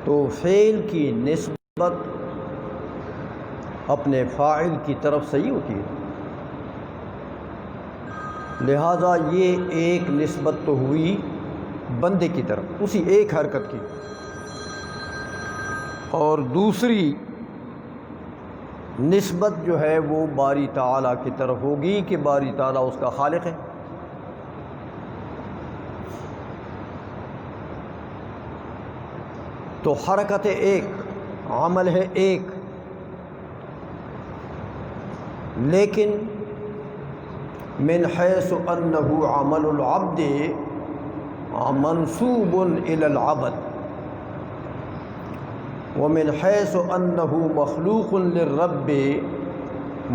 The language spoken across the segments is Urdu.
تو فعل کی نسبت اپنے فاعل کی طرف صحیح ہوتی ہے، لہذا یہ ایک نسبت تو ہوئی بندے کی طرف اسی ایک حرکت کی، اور دوسری نسبت جو ہے وہ باری تعالیٰ کی طرف ہوگی کہ باری تعالیٰ اس کا خالق ہے۔ تو حرکت ایک، عمل ہے ایک، لیکن من حیث انہ عمل العبد منسوب الی العبد، ومن حیث انہ مخلوق للرب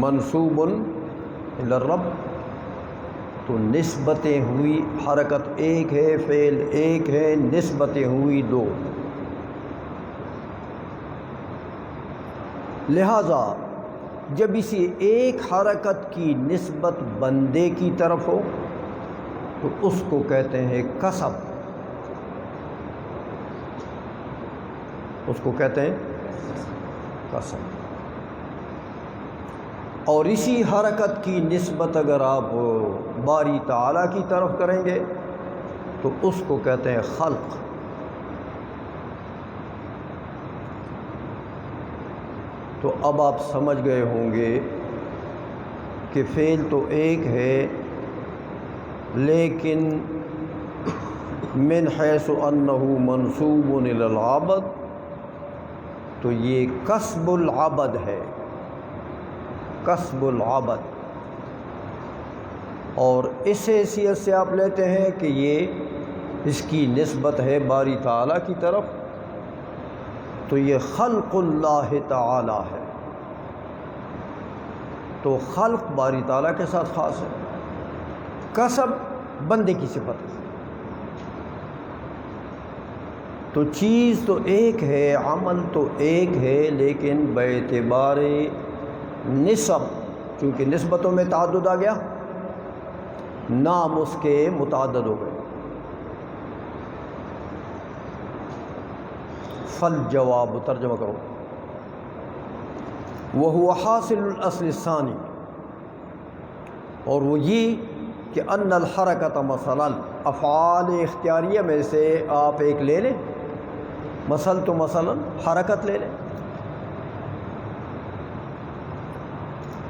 منسوب الی الرب۔ تو نسبتیں ہوئی، حرکت ایک ہے، فعل ایک ہے، نسبتیں ہوئی دو۔ لہذا جب اسی ایک حرکت کی نسبت بندے کی طرف ہو تو اس کو کہتے ہیں کسب، اس کو کہتے ہیں کسب۔ اور اسی حرکت کی نسبت اگر آپ باری تعالیٰ کی طرف کریں گے تو اس کو کہتے ہیں خلق۔ تو اب آپ سمجھ گئے ہوں گے کہ فعل تو ایک ہے، لیکن من حیث انہ منسوب الی العبد، تو یہ کسب العبد ہے، کسب العبد۔ اور اس حیثیت سے آپ لیتے ہیں کہ یہ اس کی نسبت ہے باری تعالیٰ کی طرف، تو یہ خلق اللہ تعالی ہے۔ تو خلق باری تعالیٰ کے ساتھ خاص ہے، کسب بندے کی صفت ہے۔ تو چیز تو ایک ہے، عمل تو ایک ہے، لیکن باعتبار نسب، چونکہ نسبتوں میں تعدد آ گیا، نام اس کے متعدد ہو گئے۔ فالجواب، ترجمہ کرو، وہو حاصل الاصل الثانی، اور وہ یہ کہ ان الحرکت مثلا، افعال اختیاریہ میں سے آپ ایک لے لیں، مثل تو مثلا حرکت لے لیں،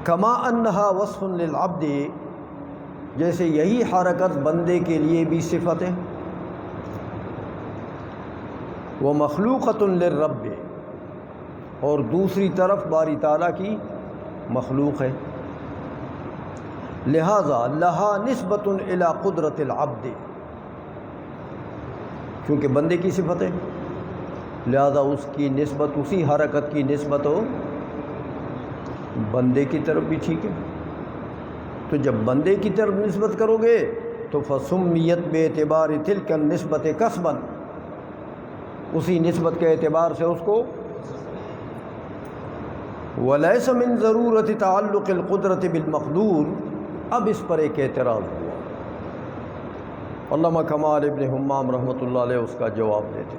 کما انہا وصف للعبد، جیسے یہی حرکت بندے کے لیے بھی صفت ہے، ومخلوقۃ للرب، اور دوسری طرف باری تعالیٰ کی مخلوق ہے، لہذا لہا نسبۃ الی قدرت العبد، کیونکہ بندے کی صفت ہے لہذا اس کی نسبت، اسی حرکت کی نسبت ہو بندے کی طرف بھی ٹھیک ہے۔ تو جب بندے کی طرف نسبت کرو گے تو فسمیت باعتبار تلک النسبت کسبا، اسی نسبت کے اعتبار سے اس کو، ولیس من ضرورت تعلق القدرت بالمقدور۔ اب اس پر ایک اعتراض ہوا، علامہ کمال ابن حمام رحمۃ اللہ علیہ اس کا جواب دیتے،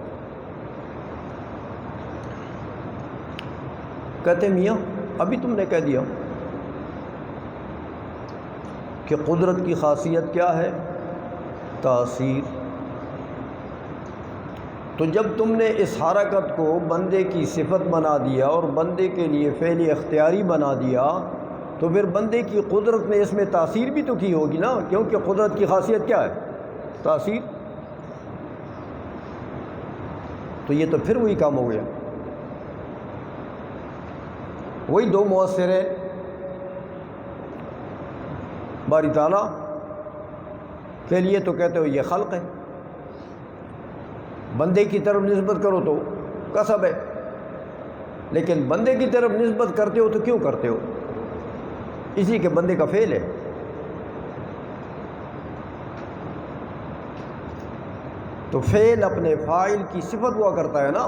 کہتے میاں ابھی تم نے کہہ دیا کہ قدرت کی خاصیت کیا ہے؟ تاثیر۔ تو جب تم نے اس حرکت کو بندے کی صفت بنا دیا اور بندے کے لیے فعل اختیاری بنا دیا، تو پھر بندے کی قدرت نے اس میں تاثیر بھی تو کی ہوگی نا، کیونکہ قدرت کی خاصیت کیا ہے؟ تاثیر۔ تو یہ تو پھر وہی کام ہو گیا، وہی دو مؤثر ہیں، باری تعالیٰ کے لیے تو کہتے ہو یہ خلق ہے، بندے کی طرف نسبت کرو تو کسب ہے، لیکن بندے کی طرف نسبت کرتے ہو تو کیوں کرتے ہو؟ اسی کے بندے کا فعل ہے۔ تو فعل اپنے فاعل کی صفت ہوا کرتا ہے نا،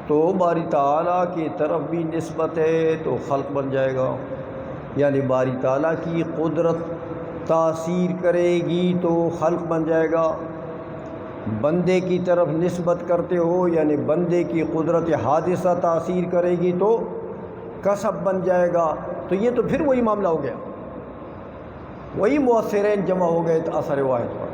تو باری تعالیٰ کی طرف بھی نسبت ہے تو خلق بن جائے گا، یعنی باری تعالیٰ کی قدرت تاثیر کرے گی تو خلق بن جائے گا، بندے کی طرف نسبت کرتے ہو، یعنی بندے کی قدرت حادثہ تاثیر کرے گی تو کسب بن جائے گا، تو یہ تو پھر وہی معاملہ ہو گیا، وہی مؤثرین جمع ہو گئے اثر واحد پر۔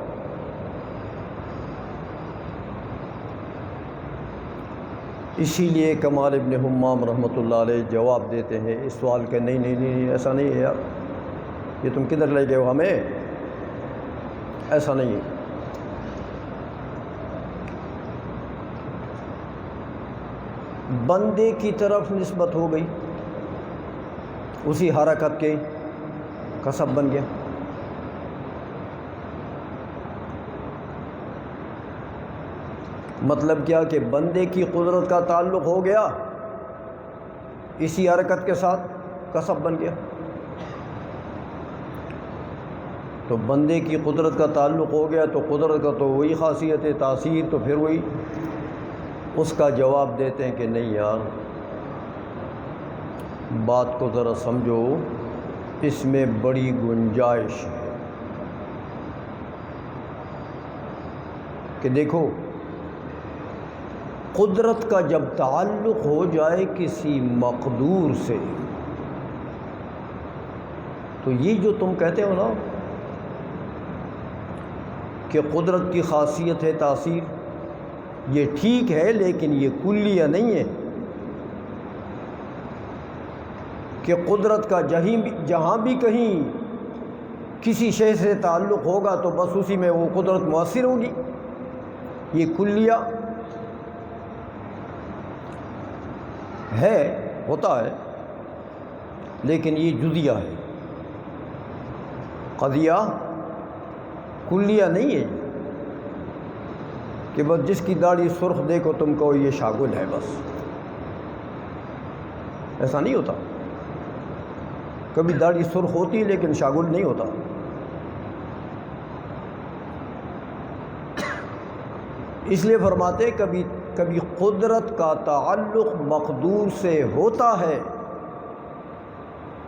اسی لیے کمال ابن حمام رحمۃ اللہ علیہ جواب دیتے ہیں اس سوال کا، نہیں نہیں نہیں ایسا نہیں ہے یار، یہ تم کدھر لے گئے ہو ہمیں، ایسا نہیں ہے۔ بندے کی طرف نسبت ہو گئی، اسی حرکت کے کسب بن گیا۔ مطلب کیا کہ بندے کی قدرت کا تعلق ہو گیا، اسی حرکت کے ساتھ کسب بن گیا۔ تو بندے کی قدرت کا تعلق ہو گیا تو قدرت کا تو وہی خاصیت ہے تاثیر، تو پھر وہی۔ اس کا جواب دیتے ہیں کہ نہیں یار، بات کو ذرا سمجھو، اس میں بڑی گنجائش ہے کہ دیکھو، قدرت کا جب تعلق ہو جائے کسی مقدور سے، تو یہ جو تم کہتے ہو نا کہ قدرت کی خاصیت ہے تاثیر، یہ ٹھیک ہے، لیکن یہ کلیہ نہیں ہے کہ قدرت کا جہاں بھی کہیں کسی شے سے تعلق ہوگا تو بس اسی میں وہ قدرت مؤثر ہوگی، یہ کلیہ ہے، ہوتا ہے، لیکن یہ جزیہ ہے، قضیہ کلیہ نہیں ہے کہ بس جس کی داڑھی سرخ دیکھو تم کو یہ شاگل ہے، بس ایسا نہیں ہوتا۔ کبھی داڑھی سرخ ہوتی ہے لیکن شاگل نہیں ہوتا۔ اس لیے فرماتے کبھی قدرت کا تعلق مقدور سے ہوتا ہے،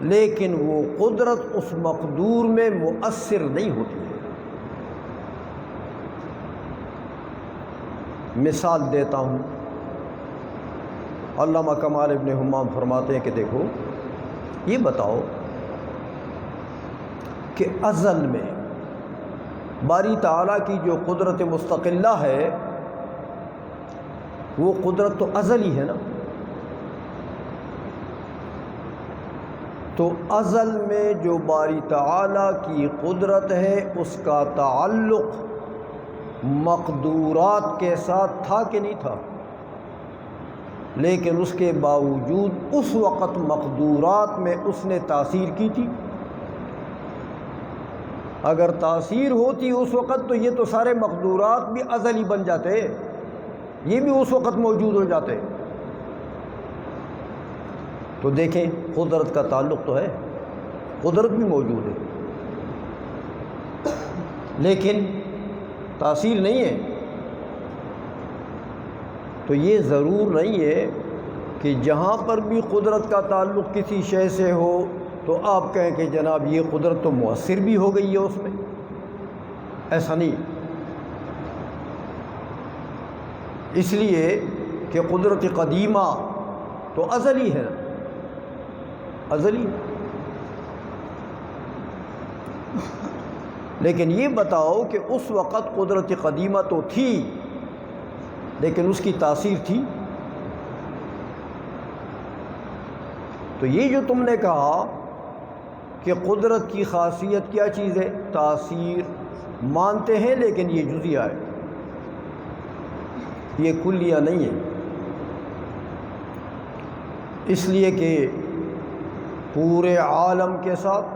لیکن وہ قدرت اس مقدور میں مؤثر نہیں ہوتی ہے۔ مثال دیتا ہوں، علامہ کمال ابن حمام فرماتے ہیں کہ دیکھو، یہ بتاؤ کہ ازل میں باری تعالیٰ کی جو قدرت مستقلہ ہے، وہ قدرت تو ازلی ہے نا، تو ازل میں جو باری تعالیٰ کی قدرت ہے اس کا تعلق مقدورات کے ساتھ تھا کہ نہیں تھا؟ لیکن اس کے باوجود اس وقت مقدورات میں اس نے تاثیر کی تھی۔ اگر تاثیر ہوتی اس وقت تو یہ تو سارے مقدورات بھی ازلی بن جاتے، یہ بھی اس وقت موجود ہو جاتے۔ تو دیکھیں، قدرت کا تعلق تو ہے، قدرت بھی موجود ہے، لیکن تاثیر نہیں ہے۔ تو یہ ضرور نہیں ہے کہ جہاں پر بھی قدرت کا تعلق کسی شے سے ہو تو آپ کہیں کہ جناب یہ قدرت تو مؤثر بھی ہو گئی ہے اس میں، ایسا نہیں۔ اس لیے کہ قدرت قدیمہ تو ازلی ہے، ازلی۔ لیکن یہ بتاؤ کہ اس وقت قدرت قدیمہ تو تھی، لیکن اس کی تاثیر تھی؟ تو یہ جو تم نے کہا کہ قدرت کی خاصیت کیا چیز ہے؟ تاثیر، مانتے ہیں، لیکن یہ جزیہ ہے، یہ کلیہ نہیں ہے۔ اس لیے کہ پورے عالم کے ساتھ،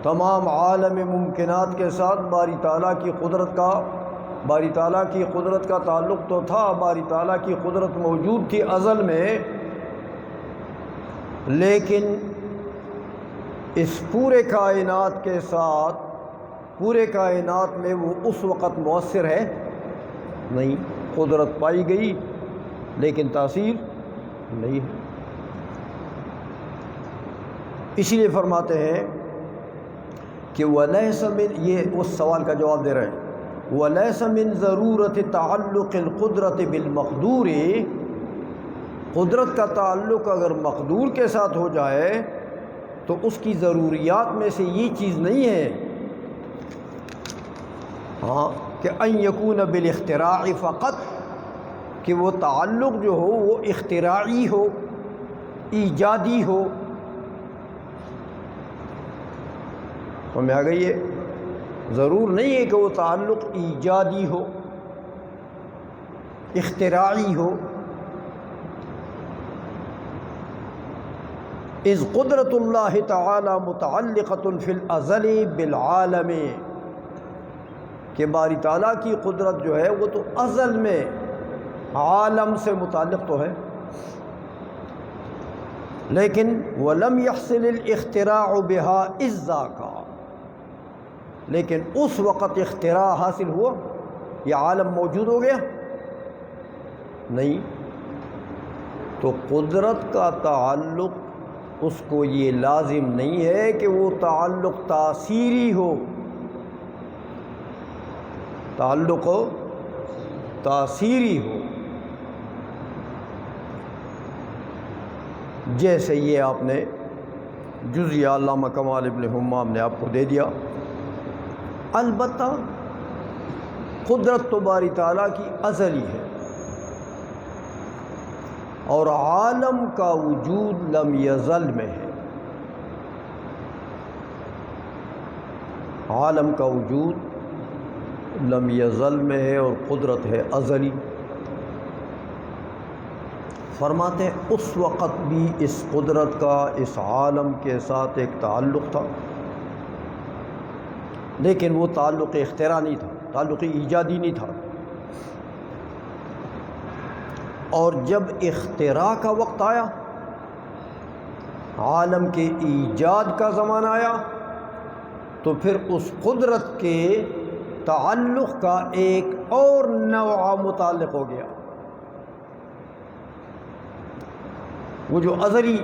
تمام عالم ممکنات کے ساتھ باری تعالیٰ کی قدرت کا تعلق تو تھا، باری تعالیٰ کی قدرت موجود تھی ازل میں، لیکن اس پورے کائنات کے ساتھ، پورے کائنات میں وہ اس وقت مؤثر ہے نہیں، قدرت پائی گئی لیکن تاثیر نہیں ہے۔ اسی لیے فرماتے ہیں کہ وَلَيْسَ مِن، یہ اس سوال کا جواب دے رہے ہیں وَلَيْسَ مِن ضرورت تعلق القدرت بالمقدور، قدرت کا تعلق اگر مقدور کے ساتھ ہو جائے تو اس کی ضروریات میں سے یہ چیز نہیں ہے کہ ان یکون بالاختراع فقط، کہ وہ تعلق جو ہو وہ اختراعی ہو، ایجادی ہو۔ سمجھ آ گئی ہے؟ ضرور نہیں ہے کہ وہ تعلق ایجادی ہو، اختراعی ہو۔ اذ قدرت اللہ تعالی متعلقۃ فی الازل بالعالم، کہ باری تعالیٰ کی قدرت جو ہے وہ تو ازل میں عالم سے متعلق تو ہے، لیکن وَلَمْ يَحْصِلِ الْاخْتِرَاعُ بِهَا إِذْ ذَاكَ، لیکن اس وقت اختراع حاصل ہوا، یہ عالم موجود ہو گیا نہیں۔ تو قدرت کا تعلق اس کو یہ لازم نہیں ہے کہ وہ تعلق تاثیری ہو، تعلق تاثیری ہو۔ جیسے یہ آپ نے جزیہ علامہ کمال ابن حمام نے آپ کو دے دیا۔ البتہ قدرت تو باری تعالیٰ کی ازلی ہے، اور عالم کا وجود لم یزل میں ہے، عالم کا وجود لم یزل میں ہے اور قدرت ہے ازلی۔ فرماتے ہیں اس وقت بھی اس قدرت کا اس عالم کے ساتھ ایک تعلق تھا، لیکن وہ تعلق اختراع نہیں تھا، تعلق ایجادی نہیں تھا۔ اور جب اختراع کا وقت آیا، عالم کے ایجاد کا زمانہ آیا، تو پھر اس قدرت کے تعلق کا ایک اور نوع متعلق ہو گیا، وہ جو ازلی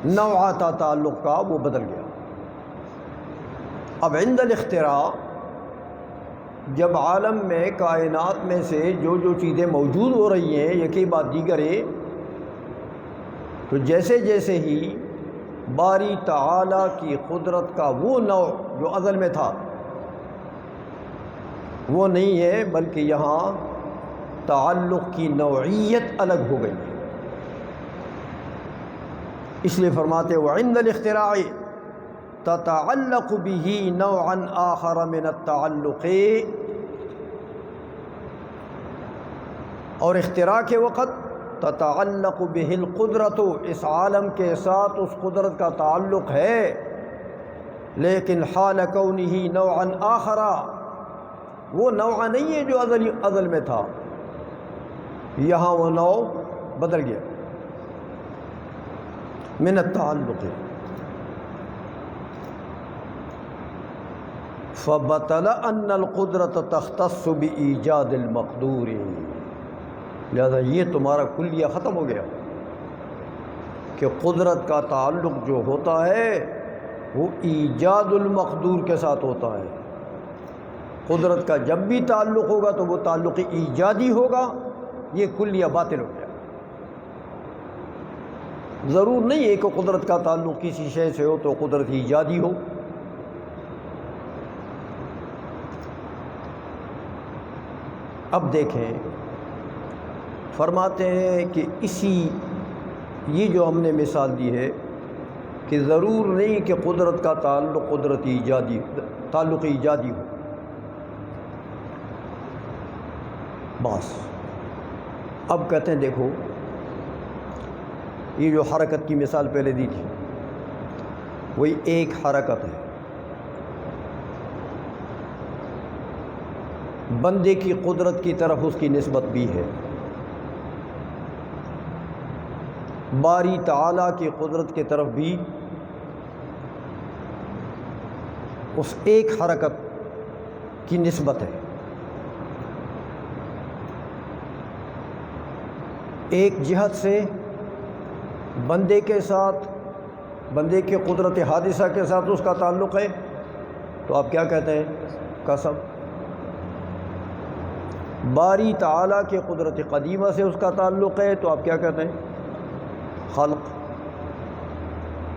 نوع تھا تعلق کا وہ بدل گیا۔ اب عند الاختراع، جب عالم میں کائنات میں سے جو جو چیزیں موجود ہو رہی ہیں یکی بعد دیگر ہے، تو جیسے جیسے ہی باری تعالیٰ کی قدرت کا وہ نوع جو ازل میں تھا وہ نہیں ہے، بلکہ یہاں تعلق کی نوعیت الگ ہو گئی ہے۔ اس لیے فرماتے وعند الاختراع تتعلق به نوعا آخر من التعلق، اور اختراع کے وقت تتعلق به القدرت، اس عالم کے ساتھ اس قدرت کا تعلق ہے، لیکن حال کونہ نوعا آخر، وہ نوع نہیں ہے جو ازل میں تھا، یہاں وہ نوع بدل گیا من التعلق۔ فبطل ان القدرت تختص بایجاد المقدور، لہذا یہ تمہارا کلیہ ختم ہو گیا کہ قدرت کا تعلق جو ہوتا ہے وہ ایجاد المقدور کے ساتھ ہوتا ہے۔ قدرت کا جب بھی تعلق ہوگا تو وہ تعلق ایجادی ہوگا، یہ کلیہ باطل ہو گیا۔ ضرور نہیں ہے کہ قدرت کا تعلق کسی شے سے ہو تو قدرت ایجادی ہو۔ اب دیکھیں، فرماتے ہیں کہ یہ جو ہم نے مثال دی ہے کہ ضرور نہیں کہ قدرت کا تعلق تعلق ایجادی ہو، بس۔ اب کہتے ہیں دیکھو، یہ جو حرکت کی مثال پہلے دی تھی وہی ایک حرکت ہے، بندے کی قدرت کی طرف اس کی نسبت بھی ہے، باری تعالیٰ کی قدرت کی طرف بھی اس ایک حرکت کی نسبت ہے۔ ایک جہت سے بندے کے ساتھ، بندے کے قدرت حادثہ کے ساتھ اس کا تعلق ہے، تو آپ کیا کہتے ہیں؟ قسم۔ باری تعالیٰ کے قدرت قدیمہ سے اس کا تعلق ہے، تو آپ کیا کہتے ہیں؟ خلق۔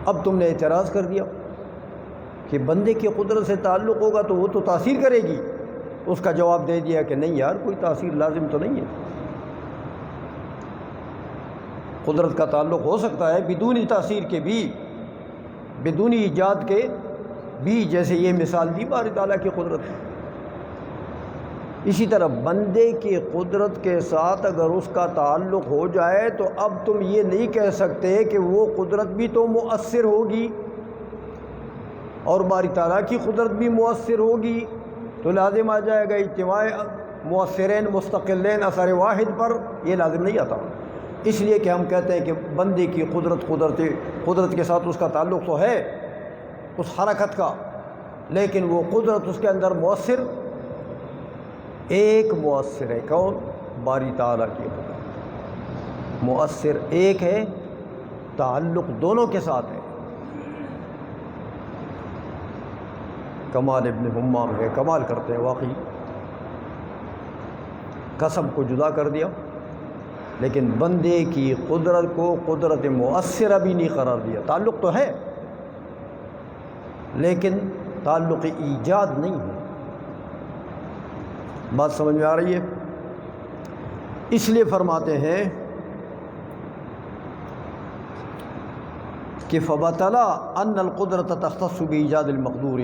اب تم نے اعتراض کر دیا کہ بندے کی قدرت سے تعلق ہوگا تو وہ تو تاثیر کرے گی، اس کا جواب دے دیا کہ نہیں یار، کوئی تاثیر لازم تو نہیں ہے، قدرت کا تعلق ہو سکتا ہے بدون تاثیر کے بھی، بدون ایجاد کے بھی، جیسے یہ مثال دی باری تعالیٰ کی قدرت ہے۔ اسی طرح بندے کی قدرت کے ساتھ اگر اس کا تعلق ہو جائے تو اب تم یہ نہیں کہہ سکتے کہ وہ قدرت بھی تو مؤثر ہوگی اور باری تعالیٰ کی قدرت بھی مؤثر ہوگی، تو لازم آ جائے گا اجتماع مؤثرین مستقلین اثر واحد پر، یہ لازم نہیں آتا۔ اس لیے کہ ہم کہتے ہیں کہ بندے کی قدرت کے ساتھ اس کا تعلق تو ہے اس حرکت کا، لیکن وہ قدرت اس کے اندر مؤثر ایک مؤثر ہے، کون؟ باری تعالیٰ کی قدرت مؤثر ایک ہے، تعلق دونوں کے ساتھ ہے۔ کمال ابن حمام ہے، کمال کرتے ہیں واقعی، قسم کو جدا کر دیا لیکن بندے کی قدرت کو قدرت مؤثرہ بھی نہیں قرار دیا۔ تعلق تو ہے لیکن تعلق ایجاد نہیں ہے۔ بات سمجھ میں آ رہی ہے؟ اس لیے فرماتے ہیں کہ فبطلا ان القدرت تختص بایجاد المقدور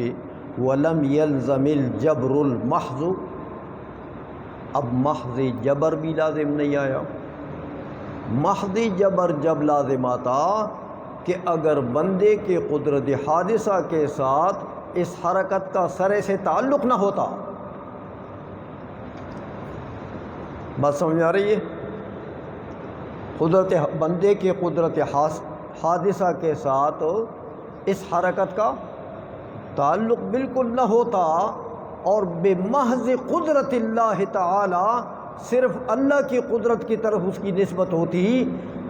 ولم يلزم الجبر المحض، اب محض جبر بھی لازم نہیں آیا۔ محض جبر جب لازم آتا کہ اگر بندے کے قدرت حادثہ کے ساتھ اس حرکت کا سرے سے تعلق نہ ہوتا۔ بات سمجھ میں آ رہی ہے؟ بندے کے قدرت حادثہ کے ساتھ اس حرکت کا تعلق بالکل نہ ہوتا اور بمحض قدرت اللہ تعالی صرف اللہ کی قدرت کی طرف اس کی نسبت ہوتی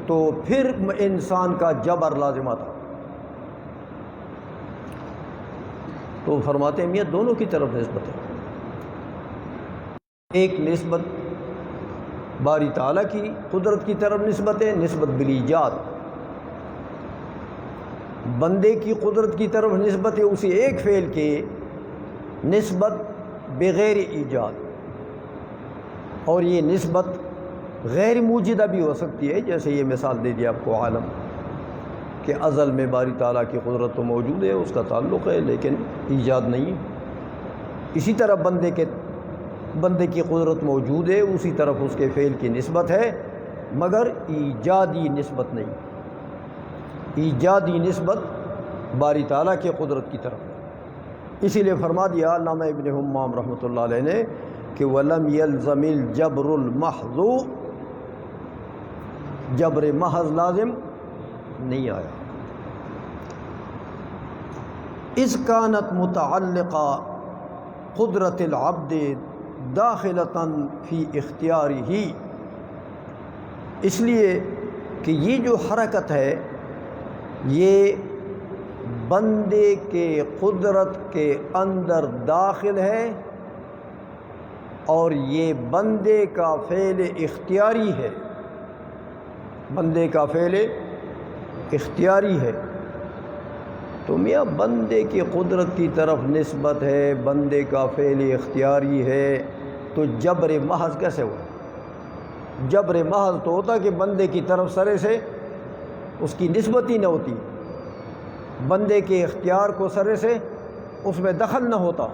تو پھر انسان کا جبر لازم آتا۔ تو فرماتے ہیں میاں دونوں کی طرف نسبت ہے، ایک نسبت باری تعالیٰ کی قدرت کی طرف نسبت ہے، نسبت بالیجاد، بندے کی قدرت کی طرف نسبت ہے اسی ایک فعل کے نسبت بغیر ایجاد، اور یہ نسبت غیر موجودہ بھی ہو سکتی ہے، جیسے یہ مثال دے دیا آپ کو عالم کہ ازل میں باری تعالیٰ کی قدرت تو موجود ہے، اس کا تعلق ہے لیکن ایجاد نہیں ہے۔ اسی طرح بندے کی قدرت موجود ہے، اسی طرف اس کے فعل کی نسبت ہے مگر ایجادی نسبت نہیں، ایجادی نسبت باری تعالیٰ کی قدرت کی طرف۔ اسی لیے فرما دیا علامہ ابن حمام رحمۃ اللہ علیہ نے کہ وَلَمْ يَلْزَمِ الْجَبْرُ الْمَحْضُ، جبر محض لازم نہیں آیا۔ اِذْ كَانَتْ مُتَعَلِّقَ قدرت العبد داخلتاً فی اختیارہ، اس لیے کہ یہ جو حرکت ہے یہ بندے کے قدرت کے اندر داخل ہے اور یہ بندے کا فعل اختیاری ہے، بندے کا فعل اختیاری ہے۔ تو میاں بندے کی قدرت کی طرف نسبت ہے، بندے کا فعل اختیاری ہے، تو جبر محض کیسے ہوا؟ جبر محض تو ہوتا کہ بندے کی طرف سرے سے اس کی نسبت ہی نہ ہوتی، بندے کے اختیار کو سرے سے اس میں دخل نہ ہوتا،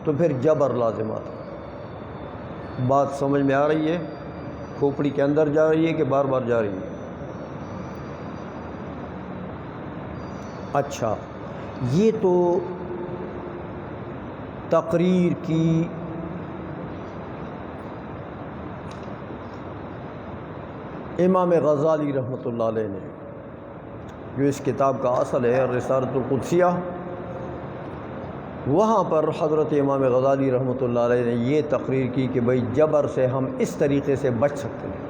تو پھر جبر لازم آتا۔ بات سمجھ میں آ رہی ہے؟ کھوپڑی کے اندر جا رہی ہے کہ بار بار جا رہی ہے؟ اچھا، یہ تو تقریر کی امام غزالی رحمۃ اللہ علیہ نے، جو اس کتاب کا اصل ہے الرسالۃ القدسیہ، وہاں پر حضرت امام غزالی رحمۃ اللہ علیہ نے یہ تقریر کی کہ بھئی جبر سے ہم اس طریقے سے بچ سکتے ہیں،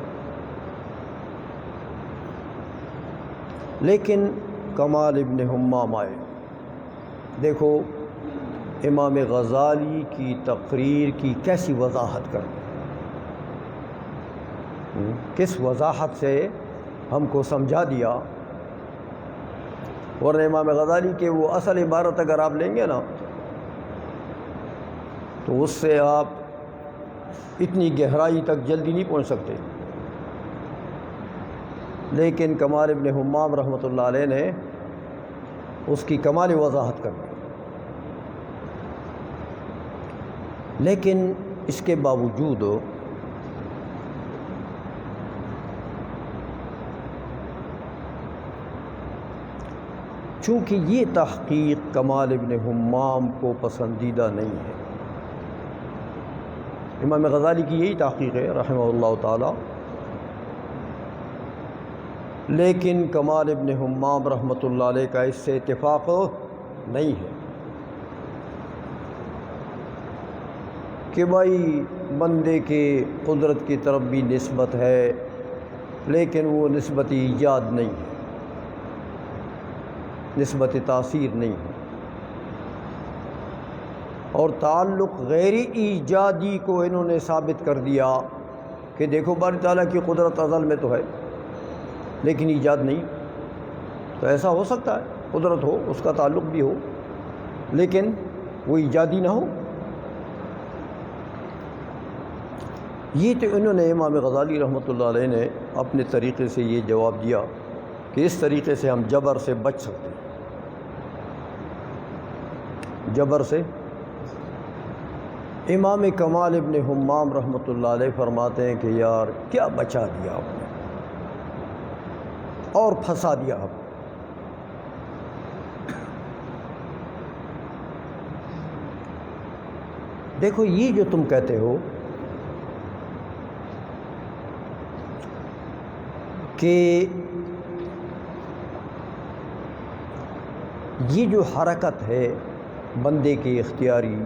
لیکن کمال ابن حمام آئے۔ دیکھو امام غزالی کی تقریر کی کیسی وضاحت کر، کس وضاحت سے ہم کو سمجھا دیا۔ ورنہ امام غزالی کے وہ اصل عبارت اگر آپ لیں گے نا تو اس سے آپ اتنی گہرائی تک جلدی نہیں پہنچ سکتے، لیکن کمال ابن حمام رحمۃ اللہ علیہ نے اس کی کمال وضاحت کر دی۔ لیکن اس کے باوجود چونکہ یہ تحقیق کمال ابن حمام کو پسندیدہ نہیں ہے، امام غزالی کی یہی تحقیق ہے رحمہ اللہ تعالی، لیکن کمال ابن حمام رحمۃ اللہ علیہ کا اس سے اتفاق نہیں ہے کہ بھائی بندے کے قدرت کی طرف بھی نسبت ہے، لیکن وہ نسبت ایجاد نہیں ہے، نسبت تاثیر نہیں ہے، اور تعلق غیر ایجادی کو انہوں نے ثابت کر دیا کہ دیکھو باری تعالیٰ کی قدرت ازل میں تو ہے لیکن ایجاد نہیں۔ تو ایسا ہو سکتا ہے قدرت ہو، اس کا تعلق بھی ہو، لیکن وہ ایجادی نہ ہو۔ یہ تو انہوں نے امام غزالی رحمۃ اللہ علیہ نے اپنے طریقے سے یہ جواب دیا کہ اس طریقے سے ہم جبر سے بچ سکتے ہیں، جبر سے۔ امام کمال ابن حمام رحمۃ اللہ علیہ فرماتے ہیں کہ یار کیا بچا دیا آپ نے اور پھنسا دیا آپ۔ دیکھو یہ جو تم کہتے ہو کہ یہ جو حرکت ہے بندے کی اختیاری،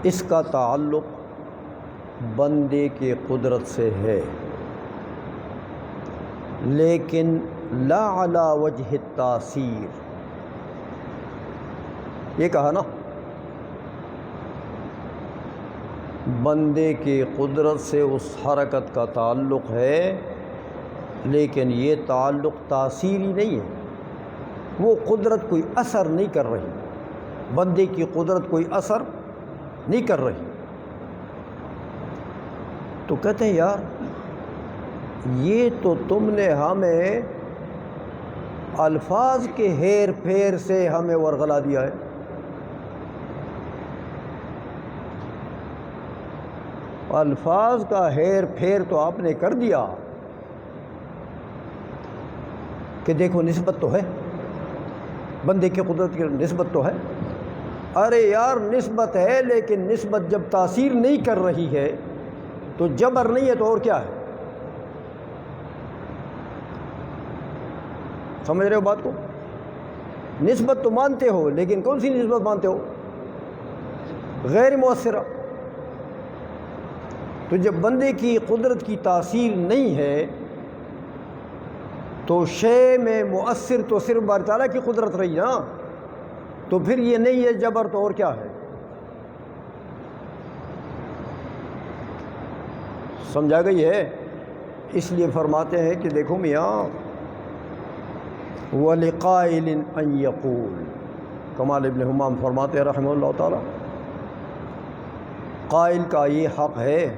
اس کا تعلق بندے کے قدرت سے ہے، لیکن لا علی وجہ التاثیر، یہ کہا نا بندے کے قدرت سے اس حرکت کا تعلق ہے، لیکن یہ تعلق تاثیری نہیں ہے، وہ قدرت کوئی اثر نہیں کر رہی، بندے کی قدرت کوئی اثر نہیں کر رہی۔ تو کہتے ہیں یار یہ تو تم نے ہمیں الفاظ کے ہیر پھیر سے ہمیں ورغلا دیا ہے، الفاظ کا ہیر پھیر تو آپ نے کر دیا کہ دیکھو نسبت تو ہے، بندے کی قدرت کی نسبت تو ہے۔ ارے یار نسبت ہے، لیکن نسبت جب تاثیر نہیں کر رہی ہے تو جبر نہیں ہے تو اور کیا ہے؟ سمجھ رہے ہو بات کو؟ نسبت تو مانتے ہو، لیکن کون سی نسبت مانتے ہو؟ غیر مؤثرہ۔ تو جب بندے کی قدرت کی تاثیر نہیں ہے تو شے میں مؤثر تو صرف باری تعالیٰ کی قدرت رہی نا، تو پھر یہ نہیں ہے جبر تو اور کیا ہے؟ سمجھا گئی ہے؟ اس لیے فرماتے ہیں کہ دیکھو میاں وَلِقَائِلٍ أَن يَقُولُ، کمال ابن حمام فرماتے ہیں رحمہ اللہ تعالی، قائل کا یہ حق ہے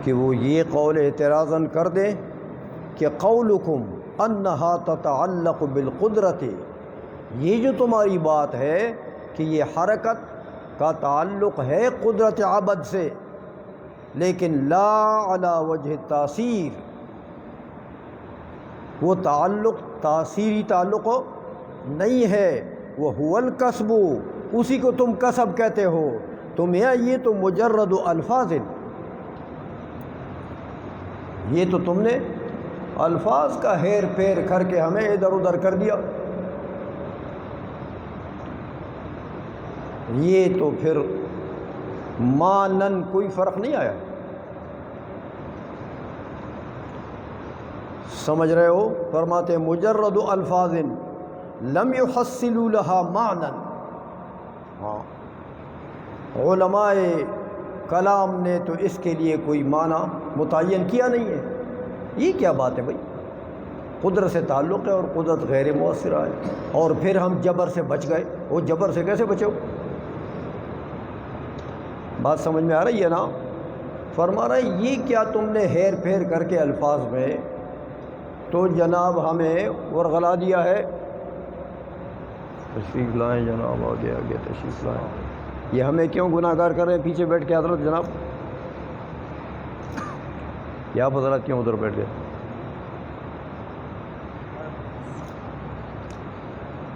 کہ وہ یہ قول اعتراضاً کر دیں کہ قولکم انہا تتعلق بالقدرت، یہ جو تمہاری بات ہے کہ یہ حرکت کا تعلق ہے قدرت عبد سے، لیکن لا علی وجہ تاثیر، وہ تعلق تاثیری تعلق نہیں ہے، وہ هو الکسب، اسی کو تم کسب کہتے ہو۔ تم یہ تو مجرد الفاظ، یہ تو تم نے الفاظ کا ہیر پھیر کر کے ہمیں ادھر ادھر کر دیا، یہ تو پھر مانن کوئی فرق نہیں آیا۔ سمجھ رہے ہو؟ فرماتے ہیں مجرد الفاظ لم يحصلوا لها معنی، ہاں، علماء کلام نے تو اس کے لیے کوئی معنی متعین کیا نہیں ہے۔ یہ کیا بات ہے بھائی؟ قدرت سے تعلق ہے اور قدرت غیر مؤثرہ ہے، اور پھر ہم جبر سے بچ گئے۔ وہ جبر سے کیسے بچو؟ بات سمجھ میں آ رہی ہے نا؟ فرما رہا ہے یہ کیا تم نے ہیر پھیر کر کے الفاظ میں تو جناب ہمیں ورغلا دیا ہے۔ تشریف لائیں جناب، آگے آگے تشریف لائیں۔ یہ ہمیں کیوں گناہ گار کر رہے ہیں پیچھے بیٹھ کے حضرت جناب؟ یا آپ حضرات کیوں ادھر بیٹھ گئے؟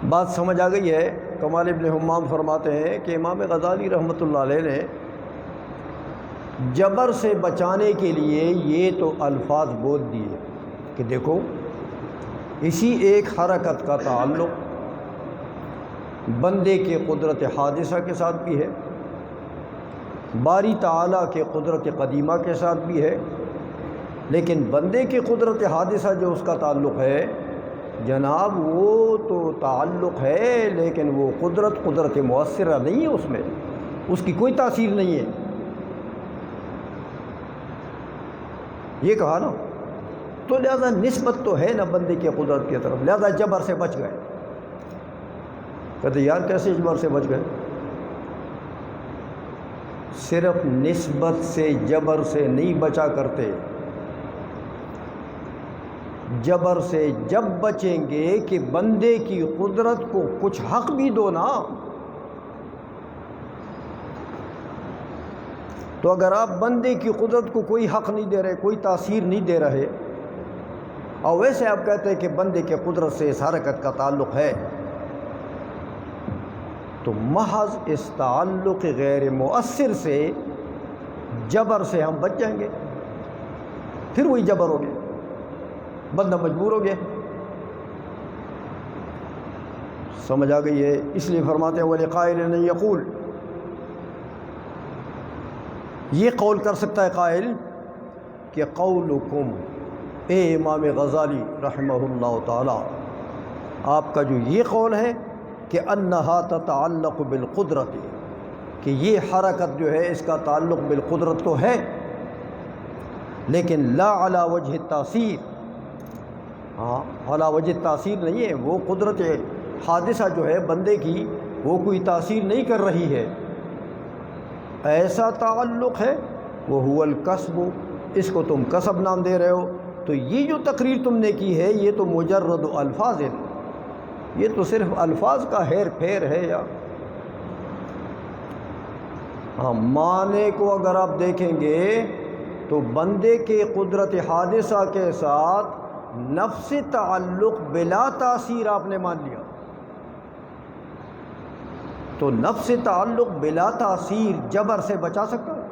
بات سمجھ آ گئی ہے؟ کمال ابن حمام فرماتے ہیں کہ امام غزالی رحمۃ اللہ علیہ نے جبر سے بچانے کے لیے یہ تو الفاظ بول دیے کہ دیکھو اسی ایک حرکت کا تعلق بندے کے قدرت حادثہ کے ساتھ بھی ہے، باری تعالیٰ کے قدرت قدیمہ کے ساتھ بھی ہے، لیکن بندے کی قدرت حادثہ جو اس کا تعلق ہے جناب وہ تو تعلق ہے، لیکن وہ قدرت مؤثرہ نہیں ہے، اس میں اس کی کوئی تاثیر نہیں ہے۔ یہ کہا نا، تو لہذا نسبت تو ہے نا بندے کی قدرت کی طرف، لہذا جبر سے بچ گئے۔ کہتے یار کیسے جبر سے بچ گئے؟ صرف نسبت سے جبر سے نہیں بچا کرتے، جبر سے جب بچیں گے کہ بندے کی قدرت کو کچھ حق بھی دو نا۔ تو اگر آپ بندے کی قدرت کو کوئی حق نہیں دے رہے، کوئی تاثیر نہیں دے رہے، اور ویسے آپ کہتے ہیں کہ بندے کی قدرت سے اس حرکت کا تعلق ہے، تو محض اس تعلق غیر مؤثر سے جبر سے ہم بچ جائیں گے، پھر وہی جبر ہو گیا، بندہ مجبور ہو گیا۔ سمجھ آ گئی ہے؟ اس لیے فرماتے ہیں وَلِقَائِلٍ أَن يَقُولَ، یہ قول کر سکتا ہے قائل کہ قولکم، اے امام غزالی رحمہ اللہ تعالی، آپ کا جو یہ قول ہے کہ انہا تتعلق بالقدرت، کہ یہ حرکت جو ہے اس کا تعلق بالقدرت تو ہے، لیکن لا علی وجہ التاثیر، ہاں علی وجہ التاثیر نہیں ہے، وہ قدرت حادثہ جو ہے بندے کی وہ کوئی تاثیر نہیں کر رہی ہے، ایسا تعلق ہے وہ هو الکسب، اس کو تم کسب نام دے رہے ہو۔ تو یہ جو تقریر تم نے کی ہے یہ تو مجرد الفاظ ہے، یہ تو صرف الفاظ کا ہیر پھیر ہے۔ یا ہاں معنی کو اگر آپ دیکھیں گے تو بندے کے قدرت حادثہ کے ساتھ نفس تعلق بلا تاثیر آپ نے مان لیا، تو نفس تعلق بلا تاثیر جبر سے بچا سکتا ہے؟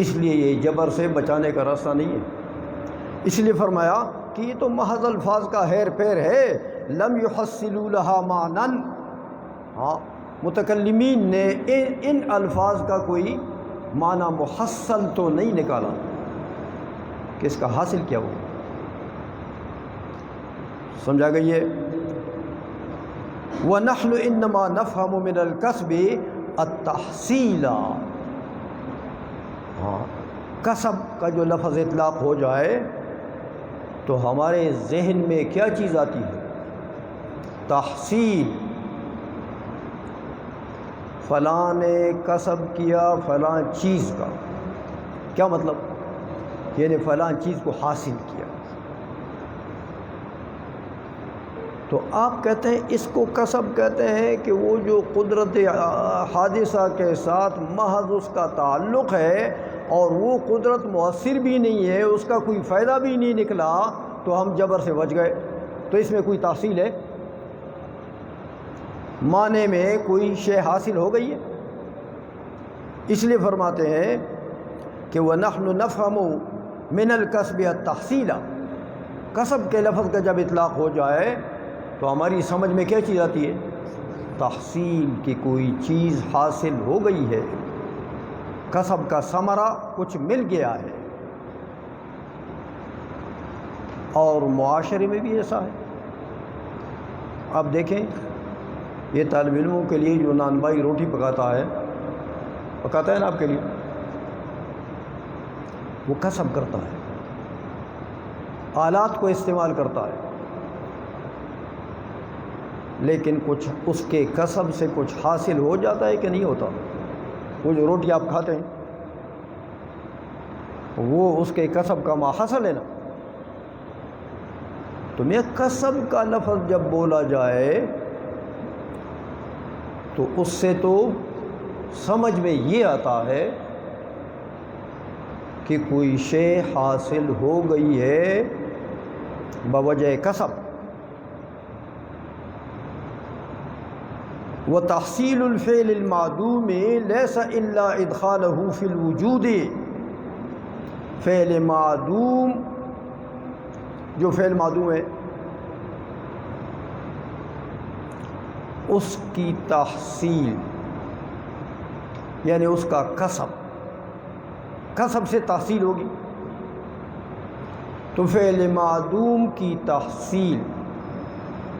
اس لیے یہ جبر سے بچانے کا راستہ نہیں ہے۔ اس لیے فرمایا کہ یہ تو محض الفاظ کا ہیر پھیر ہے، لم يحصلوا لها معنی، ہاں متکلمین نے ان الفاظ کا کوئی معنی محصل تو نہیں نکالا کہ اس کا حاصل کیا ہو۔ سمجھا گئی ہے؟ وَنَحْنُ إِنَّمَا نَفْهَمُ مِنَ الْكَسْبِ التَّحْصِيلَ، ہاں کسب کا جو لفظ اطلاق ہو جائے تو ہمارے ذہن میں کیا چیز آتی ہے؟ تحصیل، فلاں نے کسب کیا فلاں چیز کا، کیا مطلب؟ یعنی فلاں چیز کو حاصل کیا۔ تو آپ کہتے ہیں اس کو کسب کہتے ہیں کہ وہ جو قدرت حادثہ کے ساتھ محض اس کا تعلق ہے اور وہ قدرت مؤثر بھی نہیں ہے، اس کا کوئی فائدہ بھی نہیں نکلا، تو ہم جبر سے بچ گئے، تو اس میں کوئی تحصیل ہے؟ معنی میں کوئی شے حاصل ہو گئی ہے؟ اس لیے فرماتے ہیں کہ وَنَحْنُ نَفْهَمُ مِنَ الْكَسْبِ التَّحْصِيلَ، کسب کے لفظ کا جب اطلاق ہو جائے تو ہماری سمجھ میں کیا چیز آتی ہے؟ تحصیل کی کوئی چیز حاصل ہو گئی ہے، کسب کا ثمرہ کچھ مل گیا ہے۔ اور معاشرے میں بھی ایسا ہے۔ آپ دیکھیں یہ طالب علموں کے لیے جو نانبائی روٹی پکاتا ہے نا آپ کے لیے، وہ کسب کرتا ہے، آلات کو استعمال کرتا ہے، لیکن کچھ اس کے کسب سے کچھ حاصل ہو جاتا ہے کہ نہیں ہوتا؟ وہ جو روٹی آپ کھاتے ہیں وہ اس کے کسب کا ماحصل ہے نا۔ تو میں کسب کا لفظ جب بولا جائے تو اس سے تو سمجھ میں یہ آتا ہے کہ کوئی شے حاصل ہو گئی ہے بوجہ کسب۔ وتحصیل الفعل المعدوم لیس الا ادخالہ فی الوجود۔ فعل معدوم، جو فعل معدوم ہے اس کی تحصیل یعنی اس کا کسب سے تحصیل ہوگی، تو فعل معدوم کی تحصیل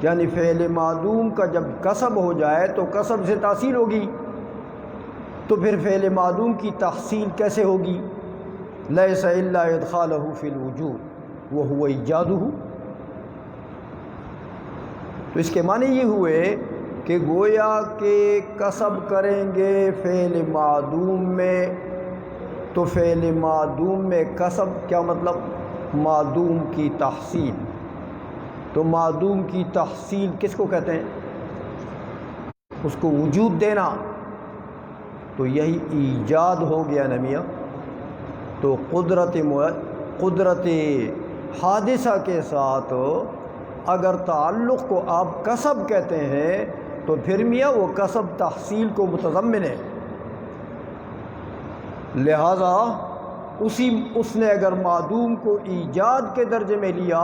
یعنی فعل معدوم کا جب کسب ہو جائے تو کسب سے تحصیل ہوگی، تو پھر فعل معدوم کی تحصیل کیسے ہوگی؟ لیس الا ادخالہ فی الوجود وہو ایجادہ۔ تو اس کے معنی یہ ہوئے کہ گویا کہ کسب کریں گے فعل معدوم میں، تو فعل معدوم میں کسب کیا مطلب؟ معدوم کی تحصیل۔ تو معدوم کی تحصیل کس کو کہتے ہیں؟ اس کو وجود دینا، تو یہی ایجاد ہو گیا نا میاں۔ تو قدرت حادثہ کے ساتھ اگر تعلق کو آپ کسب کہتے ہیں تو پھر میاں وہ کسب تحصیل کو متضمن ہے، لہذا اس نے اگر معدوم کو ایجاد کے درجے میں لیا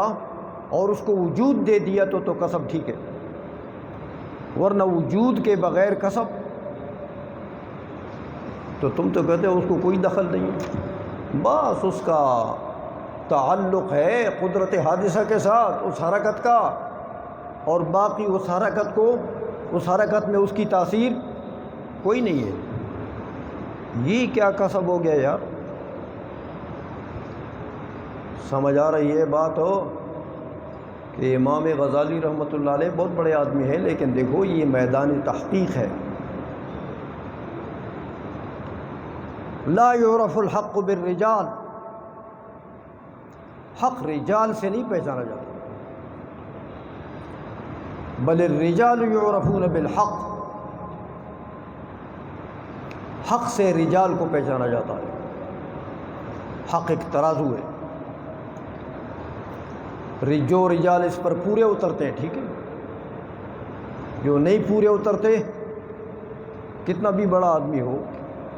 اور اس کو وجود دے دیا تو کسب ٹھیک ہے، ورنہ وجود کے بغیر کسب تو تم تو کہتے ہو اس کو کوئی دخل نہیں ہے، بس اس کا تعلق ہے قدرت حادثہ کے ساتھ اس حرکت کا، اور باقی اس حرکت میں اس کی تاثیر کوئی نہیں ہے۔ یہ کیا کسب ہو گیا یار؟ سمجھ آ رہی ہے بات ہو کہ امام غزالی رحمۃ اللہ علیہ بہت بڑے آدمی ہیں، لیکن دیکھو یہ میدان تحقیق ہے۔ لا یعرف الحق بالرجال، حق رجال سے نہیں پہچانا جاتا، بل الرجال یعرفون بالحق، حق سے رجال کو پہچانا جاتا ہے۔ حق ایک ترازو ہے، جو رجال اس پر پورے اترتے ہیں ٹھیک ہے، جو نہیں پورے اترتے، کتنا بھی بڑا آدمی ہو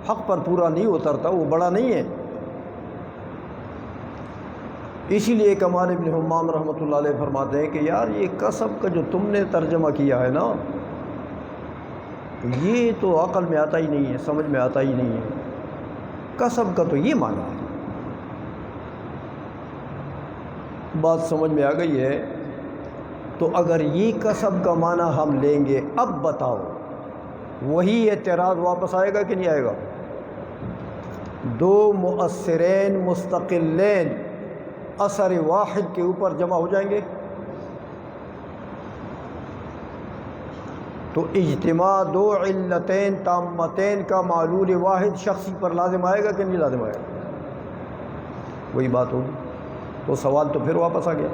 حق پر پورا نہیں اترتا وہ بڑا نہیں ہے۔ اسی لیے کمال ابن حمام رحمۃ اللہ علیہ فرماتے ہیں کہ یار یہ کسب کا جو تم نے ترجمہ کیا ہے نا، یہ تو عقل میں آتا ہی نہیں ہے، سمجھ میں آتا ہی نہیں ہے۔ کسب کا تو یہ معنی ہے۔ بات سمجھ میں آ گئی ہے؟ تو اگر یہ کسب کا معنی ہم لیں گے، اب بتاؤ وہی اعتراض واپس آئے گا کہ نہیں آئے گا؟ دو مؤثرین مستقلین اثر واحد کے اوپر جمع ہو جائیں گے تو اجتماع دو علتین تامتین کا معلول واحد شخصی پر لازم آئے گا کہ نہیں لازم آئے گا؟ وہی بات ہوگی۔ تو سوال تو پھر واپس آ گیا،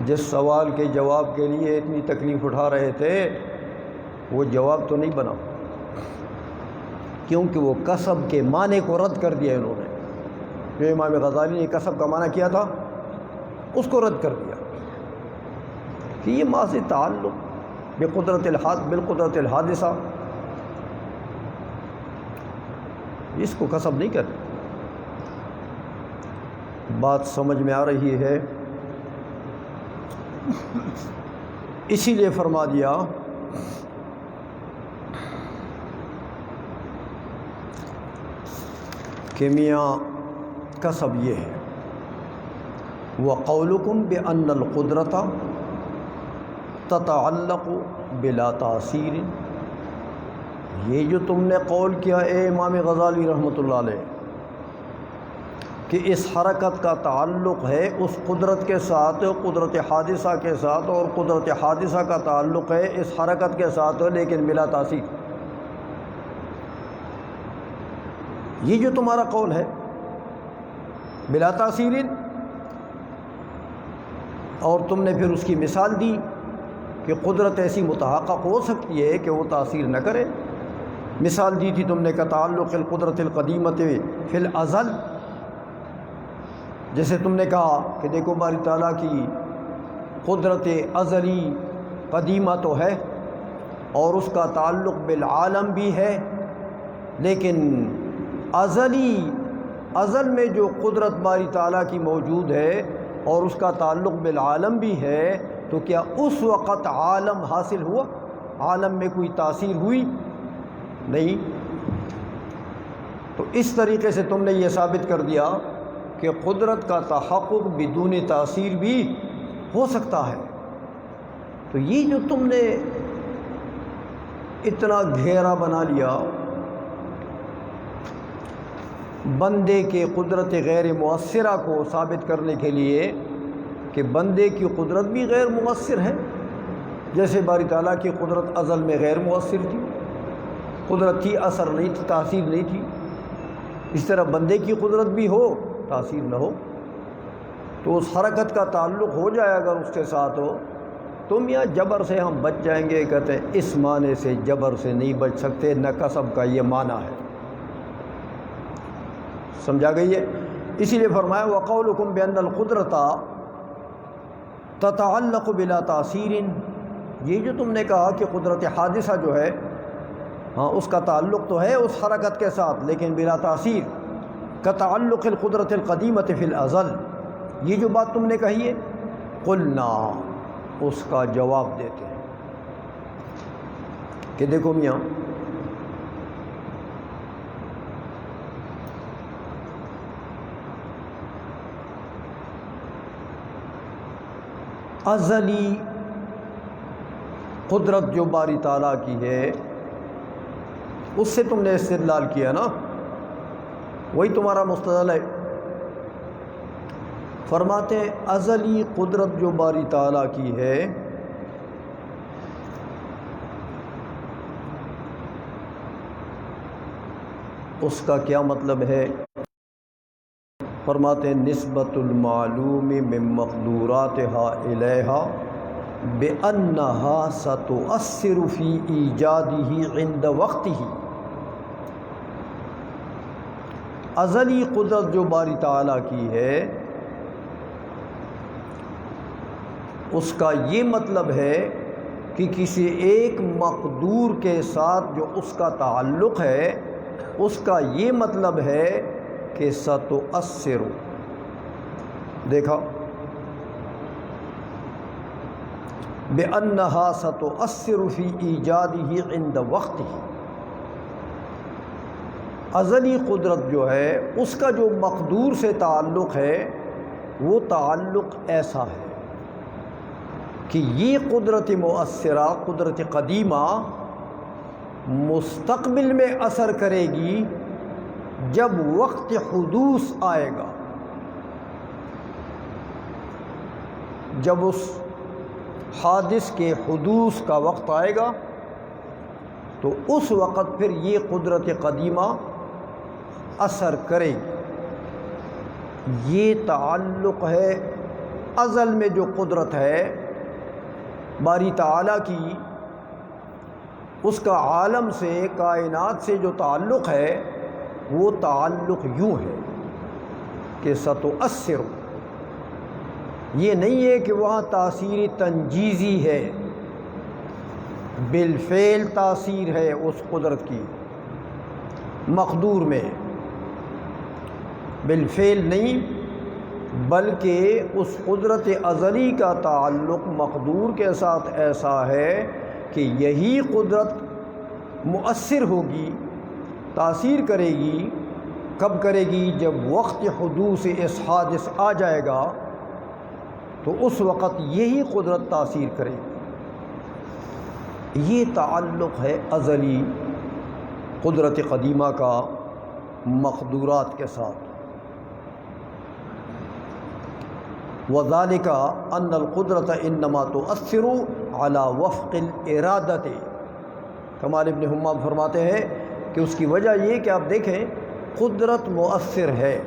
جس سوال کے جواب کے لیے اتنی تکلیف اٹھا رہے تھے وہ جواب تو نہیں بنا، کیونکہ وہ کسب کے معنی کو رد کر دیا انہوں نے۔ جو امام غزالی نے کسب کا معنی کیا تھا اس کو رد کر دیا کہ یہ ماضی تعلق بالقدرت الحادثہ، اس کو کسب نہیں کرتے۔ بات سمجھ میں آ رہی ہے؟ اسی لیے فرما دیا کہ میاں کسب یہ ہے، وَقَوْلُكُمْ بِأَنَّ الْقُدْرَةَ تتعلق بلا تاثیر، یہ جو تم نے قول کیا اے امام غزالی رحمۃ اللہ علیہ کہ اس حرکت کا تعلق ہے اس قدرت کے ساتھ، قدرت حادثہ کے ساتھ، اور قدرت حادثہ کا تعلق ہے اس حرکت کے ساتھ لیکن بلا تاثیر، یہ جو تمہارا قول ہے بلا تاثیر، اور تم نے پھر اس کی مثال دی کہ قدرت ایسی متحقق ہو سکتی ہے کہ وہ تاثیر نہ کرے۔ مثال دی تھی تم نے کہ تعلق القدرت القدیمت فی الازل، جیسے تم نے کہا کہ دیکھو باری تعالیٰ کی قدرت ازلی قدیمہ تو ہے اور اس کا تعلق بالعالم بھی ہے، لیکن ازل میں جو قدرت باری تعالیٰ کی موجود ہے اور اس کا تعلق بالعالم بھی ہے، تو کیا اس وقت عالم حاصل ہوا؟ عالم میں کوئی تاثیر ہوئی؟ نہیں۔ تو اس طریقے سے تم نے یہ ثابت کر دیا کہ قدرت کا تحقق بدون تاثیر بھی ہو سکتا ہے۔ تو یہ جو تم نے اتنا گھیرا بنا لیا بندے کے قدرت غیر مؤثرہ کو ثابت کرنے کے لیے کہ بندے کی قدرت بھی غیر مؤثر ہے، جیسے باری تعالیٰ کی قدرت ازل میں غیر مؤثر تھی، قدرت تھی اثر نہیں تھی، تاثیر نہیں تھی، اس طرح بندے کی قدرت بھی ہو تاثیر نہ ہو، تو اس حرکت کا تعلق ہو جائے اگر اس کے ساتھ ہو، تم یا جبر سے ہم بچ جائیں گے، کہتے ہیں اس معنی سے جبر سے نہیں بچ سکتے، نہ کسب کا یہ معنی ہے۔ سمجھا گئی ہے؟ اسی لیے فرمایا وَقَوْلُكُمْ بِأَنَّ الْقُدْرَةَ تَتَعَلَّقُ بِلَا تَأْثِيرٍ، یہ جو تم نے کہا کہ قدرت حادثہ جو ہے ہاں اس کا تعلق تو ہے اس حرکت کے ساتھ لیکن بلا تاثیر، کتعلق القدرت القدیمۃ فی الازل، یہ جو بات تم نے کہی ہے، قلنا، اس کا جواب دیتے ہیں کہ دیکھو میاں، ازلی قدرت جو باری تعالیٰ کی ہے اس سے تم نے استدلال کیا نا، وہی تمہارا مستدل ہے۔ فرماتے ہیں ازلی قدرت جو باری تعالیٰ کی ہے اس کا کیا مطلب ہے؟ فرماتے ہیں نسبت المعلوم من مقدوراتها الیہا بأنہا ستؤثر فی ایجادہ عند وقتہ، ازلی قدرت جو باری تعالیٰ کی ہے اس کا یہ مطلب ہے کہ کسی ایک مقدور کے ساتھ جو اس کا تعلق ہے اس کا یہ مطلب ہے کہ ستؤثر، دیکھا بأنہا ستؤثر فی ایجادہ عند وقتہ، ازلی قدرت جو ہے اس کا جو مقدور سے تعلق ہے وہ تعلق ایسا ہے کہ یہ قدرت مؤثرہ، قدرت قدیمہ مستقبل میں اثر کرے گی جب وقت حدوث آئے گا، جب اس حادث کے حدوث کا وقت آئے گا تو اس وقت پھر یہ قدرت قدیمہ اثر کرے گی۔ یہ تعلق ہے ازل میں جو قدرت ہے باری تعالیٰ کی، اس کا عالم سے، کائنات سے جو تعلق ہے وہ تعلق یوں ہے کہ ستؤثر، یہ نہیں ہے کہ وہاں تاثیر تنجیزی ہے، بالفعل تاثیر ہے اس قدرت کی مقدور میں، بالفعل نہیں بلکہ اس قدرت ازلی کا تعلق مقدور کے ساتھ ایسا ہے کہ یہی قدرت مؤثر ہوگی، تاثیر کرے گی، کب کرے گی؟ جب وقت حدوث اس حادث آ جائے گا تو اس وقت یہی قدرت تاثیر کرے گی۔ یہ تعلق ہے ازلی قدرت قدیمہ کا مقدورات کے ساتھ۔ وذالک ان القدرت انما تؤثر علی وفق الارادۃ، کمال ابن حمام فرماتے ہیں کہ اس کی وجہ یہ کہ آپ دیکھیں قدرت مؤثر ہے